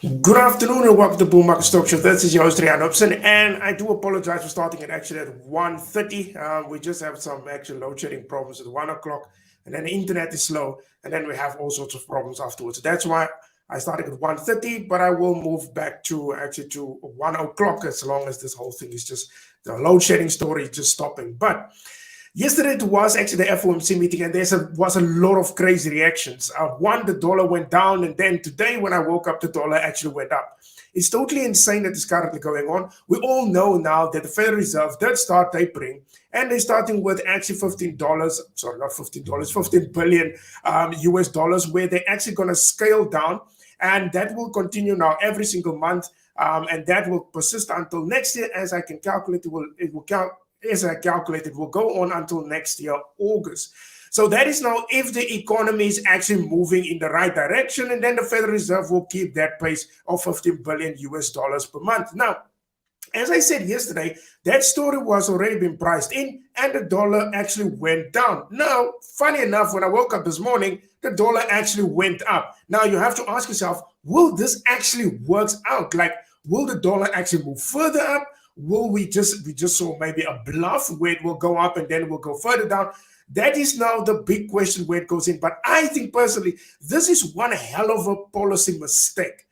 Good afternoon and welcome to Bull Market Stock Show. This is your host, Jeromes, and I do apologize for starting it actually at 1:30. We just have some actual load shedding problems at 1 o'clock, and then the internet is slow, and then we have all sorts of problems afterwards. That's why I started at 1:30, but I will move back to 1 o'clock as long as this whole thing is just the load shedding story just stopping. But yesterday it was actually the FOMC meeting, and there was a lot of crazy reactions. One, the dollar went down, and then today when I woke up, the dollar actually went up. It's totally insane that is currently going on. We all know now that the Federal Reserve did start tapering, and they're starting with actually $15, sorry, not $15, 15 billion US dollars, where they're actually going to scale down, and that will continue now every single month, and that will persist until next year. As I can calculate, as I calculated, will go on until next year, August. So that is now if the economy is actually moving in the right direction, and then the Federal Reserve will keep that pace of 15 billion US dollars per month. Now, as I said yesterday, that story was already been priced in, and the dollar actually went down. Now, funny enough, when I woke up this morning, the dollar actually went up. Now, you have to ask yourself, will this actually work out? Like, will the dollar actually move further up? Will we just saw maybe a bluff where it will go up and then it will go further down? That is now the big question where it goes in. But I think personally, this is one hell of a policy mistake.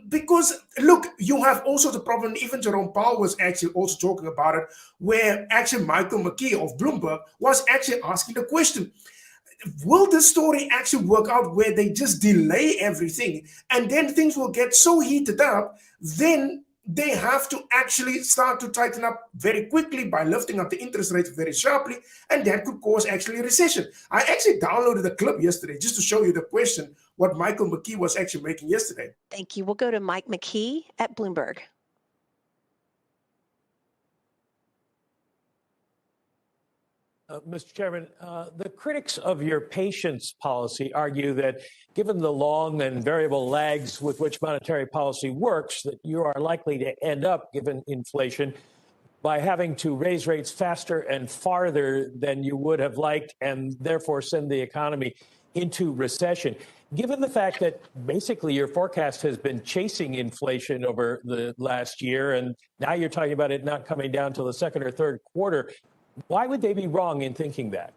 Because look, you have also the problem, even Jerome Powell was actually also talking about it, where actually Michael McKee of Bloomberg was actually asking the question, will the story actually work out where they just delay everything and then things will get so heated up, then they have to actually start to tighten up very quickly by lifting up the interest rates very sharply, and that could cause actually a recession. I actually downloaded a clip yesterday just to show you the question, what Michael McKee was actually making yesterday. Thank you. We'll go to Mike McKee at Bloomberg. Mr. Chairman, the critics of your patience policy argue that given the long and variable lags with which monetary policy works, that you are likely to end up, given inflation, by having to raise rates faster and farther than you would have liked, and therefore send the economy into recession. Given the fact that basically your forecast has been chasing inflation over the last year, and now you're talking about it not coming down till the second or third quarter, why would they be wrong in thinking that?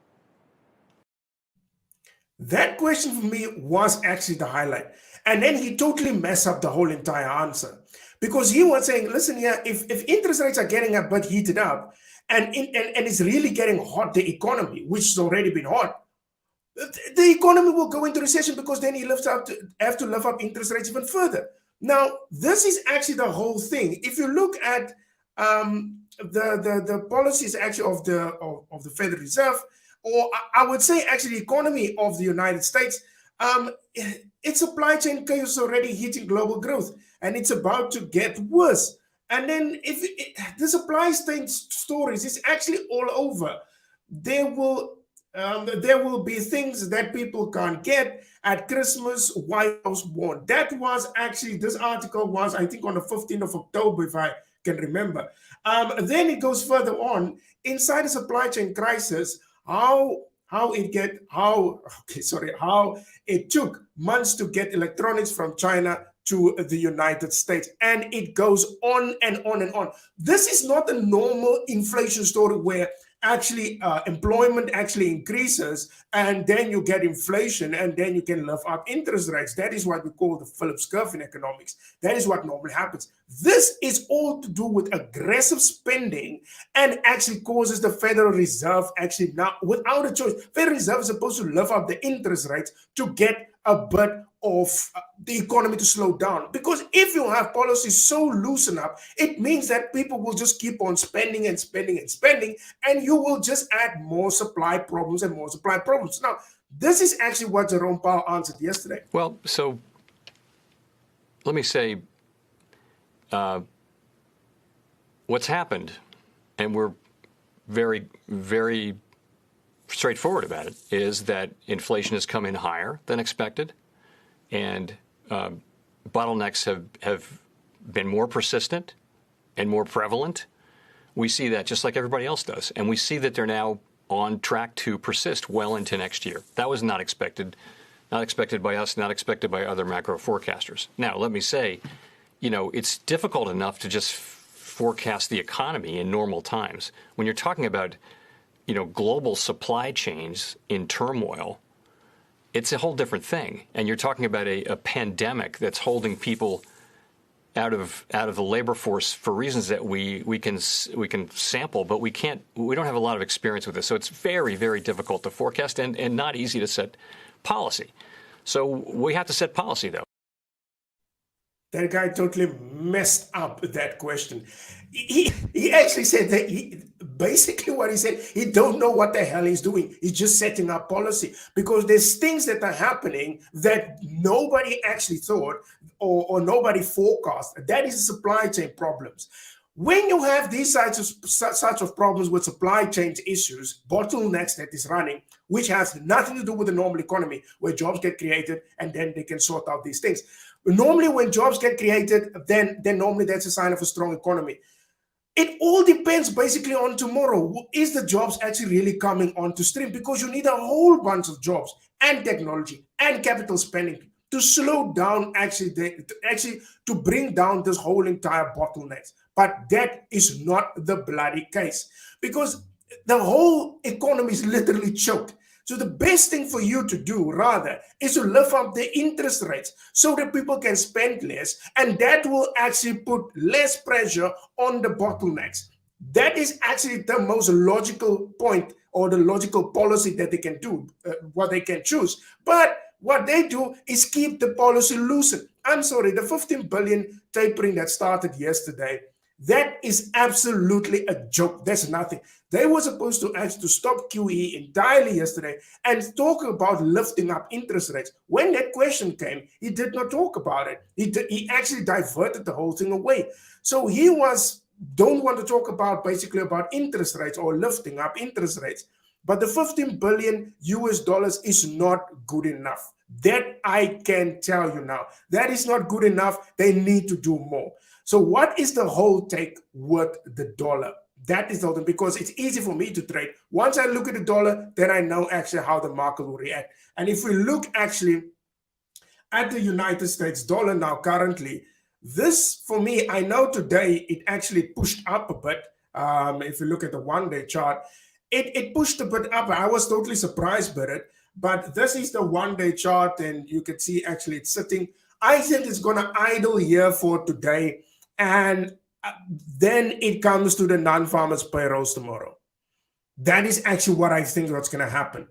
That question for me was actually the highlight. And then he totally messed up the whole entire answer. Because he was saying, listen here, if interest rates are getting a bit heated up and it's really getting hot, the economy, which has already been hot, the economy will go into recession because then he have to lift up interest rates even further. Now, this is actually the whole thing. If you look at the policies actually of the Federal Reserve, or I would say actually the economy of the United States, its supply chain chaos is already hitting global growth, and it's about to get worse. And then the supply chain stories is actually all over. There will be things that people can't get at Christmas, White House warned. That was actually, this article was, I think, on the 15th of October, if I can remember. Then it goes further on inside the supply chain crisis, how it took months to get electronics from China to the United States, and it goes on and on and on. This is not a normal inflation story where actually employment actually increases and then you get inflation and then you can lift up interest rates. That is what we call the Phillips curve in economics. That is what normally happens. This is all to do with aggressive spending and actually causes the Federal Reserve actually now, without a choice, Federal Reserve is supposed to lift up the interest rates to get a bit of the economy to slow down. Because if you have policies so loosen up, it means that people will just keep on spending and spending and spending, and you will just add more supply problems and more supply problems. Now, this is actually what Jerome Powell answered yesterday. Well, so let me say what's happened, and we're very, very straightforward about it, is that inflation has come in higher than expected. And bottlenecks have been more persistent and more prevalent. We see that just like everybody else does. And we see that they're now on track to persist well into next year. That was not expected not expected by us, not expected by other macro forecasters. Now, let me say, it's difficult enough to just forecast the economy in normal times. When you're talking about, global supply chains in turmoil, it's a whole different thing. And you're talking about a pandemic that's holding people out of the labor force for reasons that we can sample, but we don't have a lot of experience with this. So it's very, very difficult to forecast and not easy to set policy. So we have to set policy, though. That guy totally messed up that question. He actually said that basically what he said, he don't know what the hell he's doing. He's just setting up policy because there's things that are happening that nobody actually thought or nobody forecast. That is supply chain problems. When you have these such of problems with supply chain issues, bottlenecks that is running, which has nothing to do with the normal economy, where jobs get created and then they can sort out these things. Normally, when jobs get created, then normally that's a sign of a strong economy. It all depends basically on tomorrow. Is the jobs actually really coming onto stream? Because you need a whole bunch of jobs and technology and capital spending to slow down to bring down this whole entire bottlenecks. But that is not the bloody case because the whole economy is literally choked. So the best thing for you to do, rather, is to lift up the interest rates so that people can spend less, and that will actually put less pressure on the bottlenecks. That is actually the most logical point or the logical policy that they can do, what they can choose. But what they do is keep the policy loosened. I'm sorry, the 15 billion tapering that started yesterday, that is absolutely a joke. That's nothing. They were supposed to actually stop QE entirely yesterday and talk about lifting up interest rates. When that question came, he did not talk about it. He actually diverted the whole thing away. So he don't want to talk about basically about interest rates or lifting up interest rates. But the 15 billion US dollars is not good enough. That I can tell you now. That is not good enough. They need to do more. So what is the whole take with the dollar? That is the thing, because it's easy for me to trade. Once I look at the dollar, then I know actually how the market will react. And if we look actually at the United States dollar now currently, this for me, I know today it actually pushed up a bit. If you look at the one-day chart, it pushed a bit up. I was totally surprised by it. But this is the one-day chart, and you can see actually it's sitting. I think it's going to idle here for today. And then it comes to the non-farmers payrolls tomorrow. That is actually what I think what's going to happen.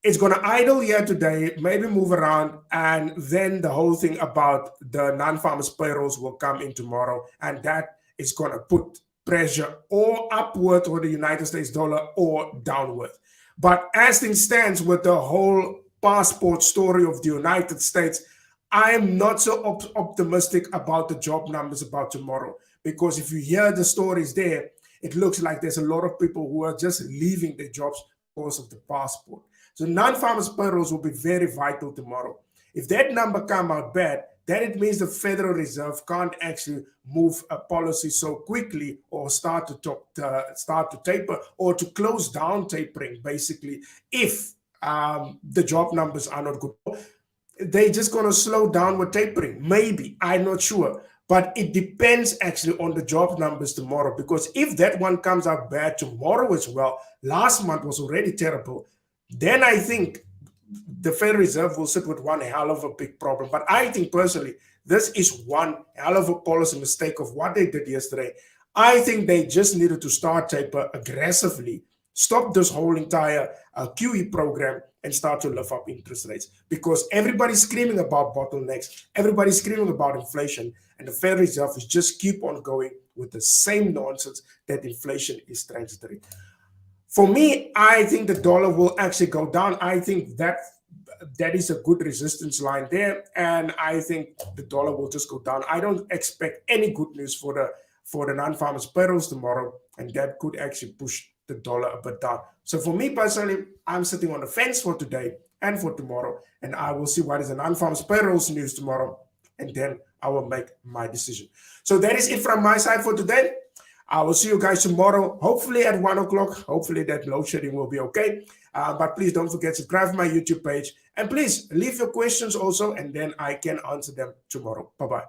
It's going to idle here today, maybe move around, and then the whole thing about the non-farmers payrolls will come in tomorrow, and that is going to put pressure or upward on the United States dollar or downward. But as things stands with the whole passport story of the United States, I am not so optimistic about the job numbers about tomorrow, because if you hear the stories there, it looks like there's a lot of people who are just leaving their jobs because of the passport. So non-farmers payrolls will be very vital tomorrow. If that number come out bad, then it means the Federal Reserve can't actually move a policy so quickly or start to taper or to close down tapering, basically, if the job numbers are not good. They're just going to slow down with tapering. Maybe, I'm not sure. But it depends actually on the job numbers tomorrow, because if that one comes out bad tomorrow as well, last month was already terrible, then I think the Federal Reserve will sit with one hell of a big problem. But I think personally, this is one hell of a policy mistake of what they did yesterday. I think they just needed to start taper aggressively, stop this whole entire QE program, and start to lift up interest rates, because everybody's screaming about bottlenecks, everybody's screaming about inflation, and the Federal Reserve is just keep on going with the same nonsense that inflation is transitory. For me, I think the dollar will actually go down. I think that is a good resistance line there, and I think the dollar will just go down. I don't expect any good news for the non-farmers payrolls tomorrow, and that could actually push the dollar a bit down. So for me personally, I'm sitting on the fence for today and for tomorrow, and I will see what is the non-farmers payrolls news tomorrow, and then I will make my decision. So that is it from my side for today. I will see you guys tomorrow, hopefully at 1 o'clock. Hopefully that load shedding will be okay. But please don't forget to subscribe to my YouTube page. And please leave your questions also, and then I can answer them tomorrow. Bye-bye.